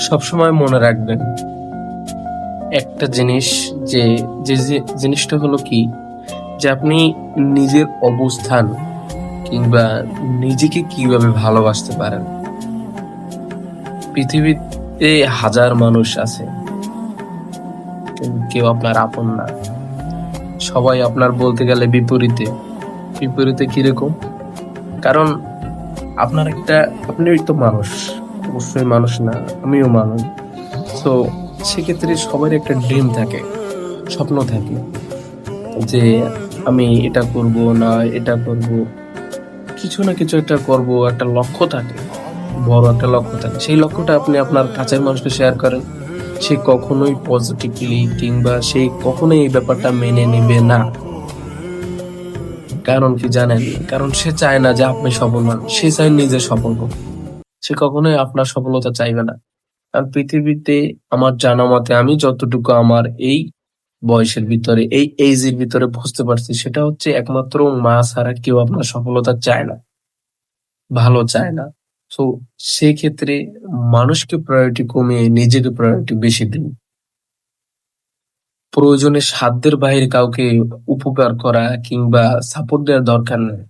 সবসময় মনে রাখবেন একটা জিনিস, যে জিনিসটা হলো কি, যে আপনি নিজের অবস্থান কিংবা নিজেকে কিভাবে ভালোবাসতে পারেন। পৃথিবীতে হাজার মানুষ আছে, কিন্তু কেউ আপনার আপন না। সবাই আপনার বলতে গেলে বিপরীতে। বিপরীতে কিরকম? কারণ আপনি তো মানুষ, অবশ্যই মানুষ না, আমিও মানুষ। তো সেক্ষেত্রে সবার একটা ড্রিম থাকে, স্বপ্ন থাকে, যে আমি এটা করব, না এটা করব, কিছু না কিছু একটা করব, একটা লক্ষ্য থাকে, বড় একটা লক্ষ্য থাকে। সেই লক্ষ্যটা আপনি আপনার কাছের মানুষকে শেয়ার করেন, সে কখনোই পজিটিভলি কিংবা সে কখনোই এই ব্যাপারটা মেনে নেবে না। কারণ কি জানেন? কারণ সে চায় না যে আপনি সফল হন, সে চায় নিজে সফল হোক। সে কখনোই আপনার সফলতা চাইবে না। আর পৃথিবীতে আমার জানা মতে, আমি যতটুকু আমার এই বয়সের ভিতরে, এই এজের ভিতরে বুঝতে পারছি, সেটা হচ্ছে একমাত্র মা ছাড়া কেউ আপনার সফলতা চায় না, ভালো চায় না। তো সেক্ষেত্রে মানুষকে প্রায়োরিটি কমিয়ে নিজেকে প্রায়োরিটি বেশি দিন। প্রয়োজনে সাধ্যের বাইরে কাউকে উপকার করা কিংবা সাপোর্ট দেওয়ার দরকার নেই।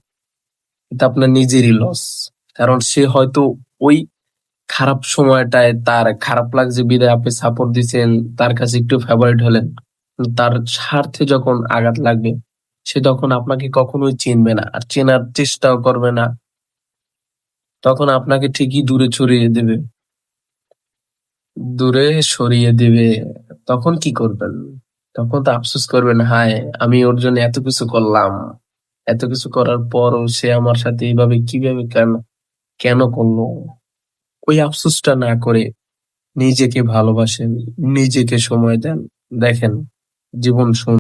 এটা আপনার নিজেরই লস। কারণ সে হয়তো ওই খারাপ সময়টায় তার খারাপ লাগছে বিধায় আপনি সাপোর্ট দিচ্ছেন, তার কাছে একটু ফেভারিট হলেন। কিন্তু তার স্বার্থে যখন আঘাত লাগবে, সে তখন আপনাকে কখনোই চিনবে না, আর চেনার চেষ্টাও করবে না। তখন আপনাকে ঠিকই দূরে সরিয়ে দিবে। তখন কি করবেন? তখন তো আফসোস করবেন, হায় আমি ওর জন্য এত কিছু করলাম, এত কিছু করার পরও সে আমার সাথে এইভাবে কিভাবে, কেন কেন করলো। ওই আফসোসটা না করে নিজেকে ভালোবাসেন, নিজেকে সময় দেন। দেখেন, জীবন